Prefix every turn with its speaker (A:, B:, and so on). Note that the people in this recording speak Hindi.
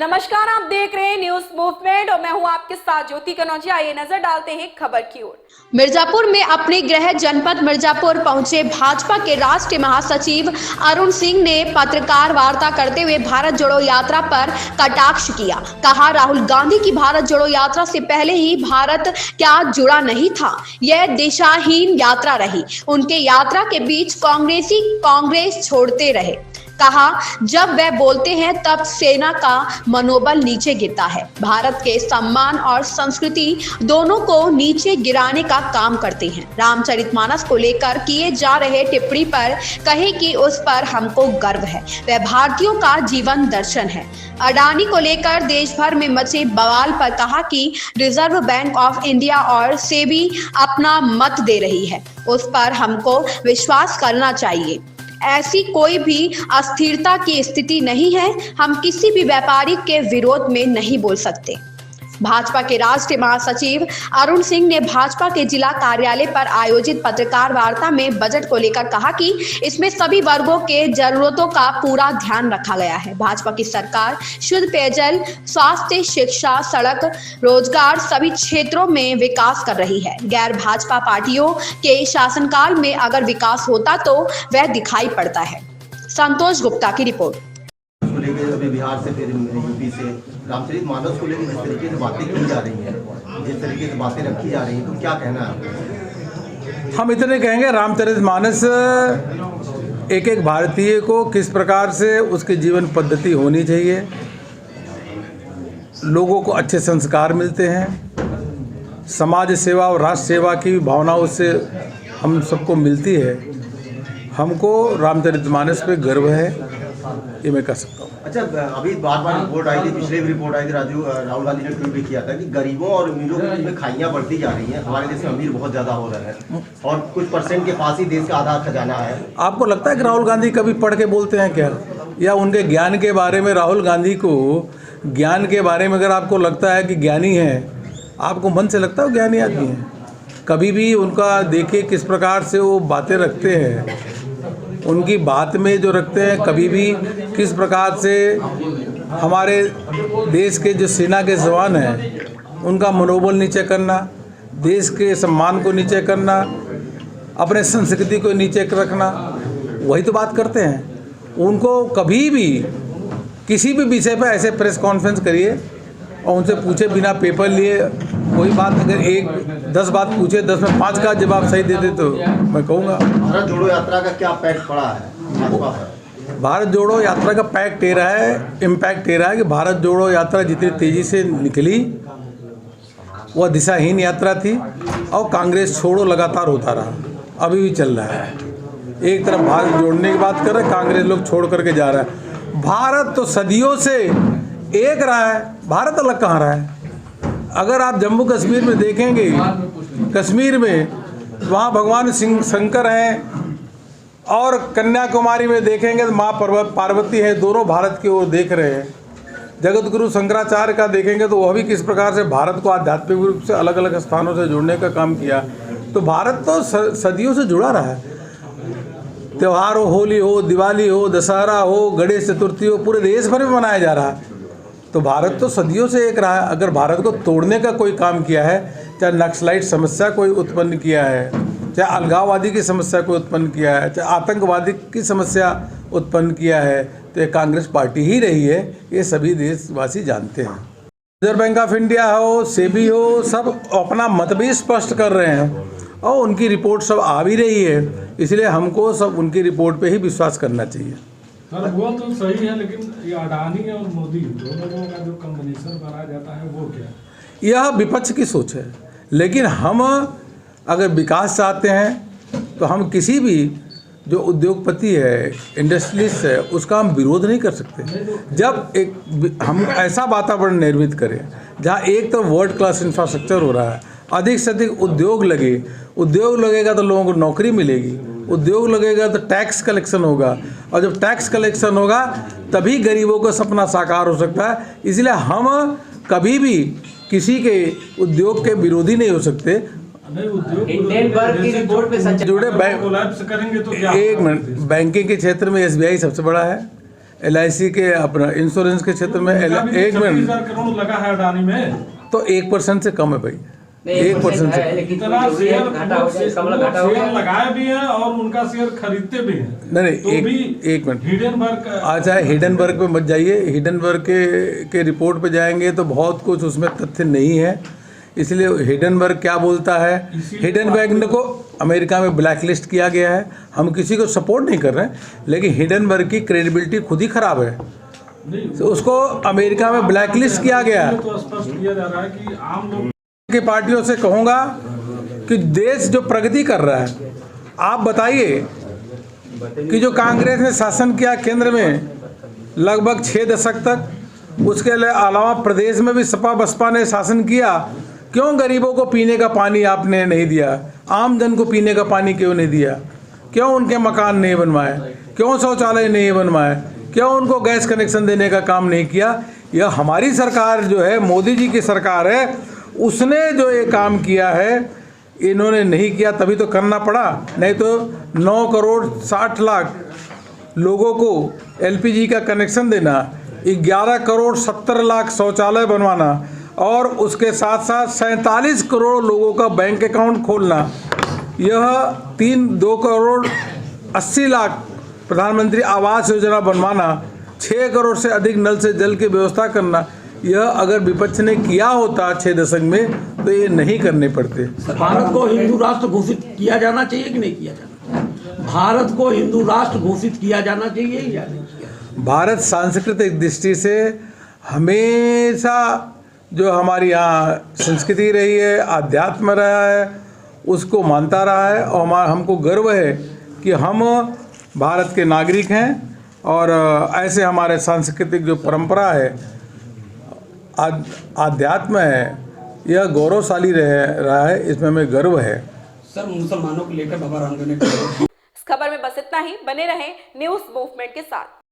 A: नमस्कार, आप देख रहे हैं न्यूज मूवमेंट और मैं हूं आपके साथ ज्योति कनौजिया। आइए नजर डालते हैं खबर की ओर।
B: मिर्जापुर में अपने गृह जनपद मिर्जापुर पहुंचे भाजपा के राष्ट्रीय महासचिव अरुण सिंह ने पत्रकार वार्ता करते हुए भारत जोड़ो यात्रा पर कटाक्ष किया। कहा, राहुल गांधी की भारत जोड़ो यात्रा से पहले ही भारत क्या जुड़ा नहीं था, यह दिशाहीन यात्रा रही। उनके यात्रा के बीच कांग्रेसी कांग्रेस छोड़ते रहे। कहा, जब वह बोलते हैं तब सेना का मनोबल नीचे गिरता है। भारत के सम्मान और संस्कृति दोनों को नीचे गिराने का काम करते हैं। रामचरितमानस को लेकर किए जा रहे टिप्पणी पर कहे कि उस पर हमको गर्व है, वह भारतीयों का जीवन दर्शन है। अडानी को लेकर देश भर में मचे बवाल पर कहा कि रिजर्व बैंक ऑफ इंडिया और सेबी अपना मत दे रही है, उस पर हमको विश्वास करना चाहिए। ऐसी कोई भी अस्थिरता की स्थिति नहीं है, हम किसी भी व्यापारी के विरोध में नहीं बोल सकते। भाजपा के राष्ट्रीय महासचिव अरुण सिंह ने भाजपा के जिला कार्यालय पर आयोजित पत्रकार वार्ता में बजट को लेकर कहा कि इसमें सभी वर्गों के जरूरतों का पूरा ध्यान रखा गया है। भाजपा की सरकार शुद्ध पेयजल, स्वास्थ्य, शिक्षा, सड़क, रोजगार सभी क्षेत्रों में विकास कर रही है। गैर भाजपा पार्टियों के शासनकाल में अगर विकास होता तो वह दिखाई पड़ता है। संतोष गुप्ता की रिपोर्ट।
C: अभी बिहार से फिर यूपी से रामचरितमानस को लेकर जिस तरीके से बातें की जा रही हैं, जिस तरीके से बातें रखी जा रही हैं, तो क्या कहना है?
D: हम इतने कहेंगे, रामचरितमानस एक एक भारतीय को किस प्रकार से उसकी जीवन पद्धति होनी चाहिए, लोगों को अच्छे संस्कार मिलते हैं, समाज सेवा और राष्ट्र सेवा की भावना उससे हम सबको मिलती है। हमको रामचरितमानस पे गर्व है, ये मैं कह सकता हूँ।
C: अच्छा, अभी बार बार रिपोर्ट आई थी, पिछले भी रिपोर्ट आई थी, राहुल गांधी ने ट्वीट भी किया था कि गरीबों और अमीरों के बीच में खाइयाँ बढ़ती जा रही हैं। हमारे देश में अमीर बहुत ज़्यादा हो रहे हैं और कुछ परसेंट के पास ही देश का आधा खजाना है।
D: आपको लगता है कि राहुल गांधी कभी पढ़ के बोलते हैं क्या, या उनके ज्ञान के बारे में? राहुल गांधी को ज्ञान के बारे में अगर आपको लगता है कि ज्ञानी है, आपको मन से लगता है वो ज्ञानी आदमी है? कभी भी उनका देखिए किस प्रकार से वो बातें रखते हैं, उनकी बात में जो रखते हैं, कभी भी किस प्रकार से हमारे देश के जो सेना के जवान हैं उनका मनोबल नीचे करना, देश के सम्मान को नीचे करना, अपने संस्कृति को नीचे रखना, वही तो बात करते हैं। उनको कभी भी किसी भी विषय पर ऐसे प्रेस कॉन्फ्रेंस करिए और उनसे पूछे बिना पेपर लिए कोई बात, अगर 10 बात पूछे 10 में 5 का जवाब सही देते तो मैं कहूँगा।
C: भारत जोड़ो यात्रा का क्या इम्पैक्ट पड़ा है भाजपा पर?
D: भारत जोड़ो यात्रा का इम्पैक्ट ये रहा है कि भारत जोड़ो यात्रा जितनी तेज़ी से निकली वह दिशाहीन यात्रा थी और कांग्रेस छोड़ो लगातार होता रहा, अभी भी चल रहा है। एक तरफ भारत जोड़ने की बात कर रहे हैं, कांग्रेस लोग छोड़ करके जा रहा है। भारत तो सदियों से एक रहा है, भारत अलग कहाँ रहा है? अगर आप जम्मू कश्मीर में देखेंगे, कश्मीर में वहाँ भगवान शंकर हैं, और कन्याकुमारी में देखेंगे तो माँ पार्वती है, दोनों भारत की ओर देख रहे हैं। जगत गुरु शंकराचार्य का देखेंगे तो वह भी किस प्रकार से भारत को आध्यात्मिक रूप से अलग अलग स्थानों से जुड़ने का काम किया। तो भारत तो सदियों से जुड़ा रहा है। त्यौहार हो, होली हो, दिवाली हो, दशहरा हो, गणेश चतुर्थी हो, पूरे देश भर में मनाया जा रहा है। तो भारत तो सदियों से एक रहा है। अगर भारत को तोड़ने का कोई काम किया है, चाहे नक्सलाइट समस्या कोई उत्पन्न किया है, चाहे अलगाववादी की समस्या को उत्पन्न किया है, चाहे आतंकवादी की समस्या उत्पन्न किया है, तो ये कांग्रेस पार्टी ही रही है। ये सभी देशवासी जानते हैं। रिजर्व बैंक ऑफ इंडिया हो, सेबी हो, सब अपना मत भी स्पष्ट कर रहे हैं और उनकी रिपोर्ट सब आ भी रही है। इसलिए हमको सब उनकी रिपोर्ट पे ही विश्वास करना चाहिए।
E: सर, वो तो सही है, लेकिन ये अडानी और मोदी दोनों का जो कॉम्बिनेशन बनाया जाता है वो क्या?
D: यह विपक्ष की सोच है, लेकिन हम अगर विकास चाहते हैं तो हम किसी भी जो उद्योगपति है, इंडस्ट्रियलिस्ट है, उसका हम विरोध नहीं कर सकते। जब हम ऐसा वातावरण निर्मित करें जहाँ एक तो वर्ल्ड क्लास इंफ्रास्ट्रक्चर हो रहा है, अधिक से अधिक उद्योग लगेगा तो लोगों को नौकरी मिलेगी, उद्योग लगेगा तो टैक्स कलेक्शन होगा, और जब टैक्स कलेक्शन होगा तभी गरीबों का सपना साकार हो सकता है। इसलिए हम कभी भी किसी के उद्योग के विरोधी नहीं हो सकते।
E: रिपोर्ट पे
D: जुड़े
E: कोलैप्स करेंगे तो क्या?
D: एक मिनट, बैंकिंग के क्षेत्र में SBI सबसे बड़ा है, LIC के अपना इंश्योरेंस के क्षेत्र में
E: उनका भी
D: एक मिनट
E: 36,000 करोड़ लगा है अडानी में।
D: तो 1% से कम है भाई, 1% से।
E: इतना शेयर लगाए भी हैं और उनका शेयर खरीदते भी हैं।
D: नहीं, एक मिनट।
E: हिडेनबर्ग
D: अच्छा, हिडनबर्ग पे मत जाइए। हिडनबर्ग के रिपोर्ट पे जाएंगे तो बहुत कुछ उसमें तथ्य नहीं है, इसलिए हिडनबर्ग क्या बोलता है, हिडनबर्ग को अमेरिका में ब्लैकलिस्ट किया गया है। हम किसी को सपोर्ट नहीं कर रहे हैं, लेकिन हिडनबर्ग की क्रेडिबिलिटी खुद ही खराब है, तो उसको अमेरिका में ब्लैकलिस्ट किया गया है।
E: तो स्पष्ट किया जा रहा है कि आम लोग
D: की पार्टियों से कहूँगा कि देश जो प्रगति कर रहा है, आप बताइए कि जो कांग्रेस ने शासन किया केंद्र में लगभग 6 दशक तक, उसके अलावा प्रदेश में भी सपा बसपा ने शासन किया, क्यों गरीबों को पीने का पानी आपने नहीं दिया, आम जन को पीने का पानी क्यों नहीं दिया, क्यों उनके मकान नहीं बनवाए, क्यों शौचालय नहीं बनवाए, क्यों उनको गैस कनेक्शन देने का काम नहीं किया। यह हमारी सरकार जो है, मोदी जी की सरकार है, उसने जो ये काम किया है, इन्होंने नहीं किया तभी तो करना पड़ा। नहीं तो 9 करोड़ 60 लाख लोगों को LPG का कनेक्शन देना, 11 करोड़ 70 लाख शौचालय बनवाना और उसके साथ साथ 47 करोड़ लोगों का बैंक अकाउंट खोलना, यह 2 करोड़ 80 लाख प्रधानमंत्री आवास योजना बनवाना, 6 करोड़ से अधिक नल से जल की व्यवस्था करना, यह अगर विपक्ष ने किया होता 6 दशक में तो ये नहीं करने पड़ते।
F: भारत को हिंदू राष्ट्र घोषित किया जाना चाहिए कि नहीं किया जाना? भारत को हिंदू राष्ट्र घोषित किया जाना चाहिए या नहीं किया?
D: भारत सांस्कृतिक दृष्टि से हमेशा जो हमारी यहाँ संस्कृति रही है, आध्यात्म रहा है, उसको मानता रहा है और हमको गर्व है कि हम भारत के नागरिक हैं और ऐसे हमारे सांस्कृतिक जो परंपरा है, आध्यात्म है, यह गौरवशाली रहा है, इसमें हमें गर्व है।
F: सर, मुसलमानों को लेकर बाबा रामदेव ने
A: इस खबर में बस इतना ही। बने रहें न्यूज़ मूवमेंट के साथ।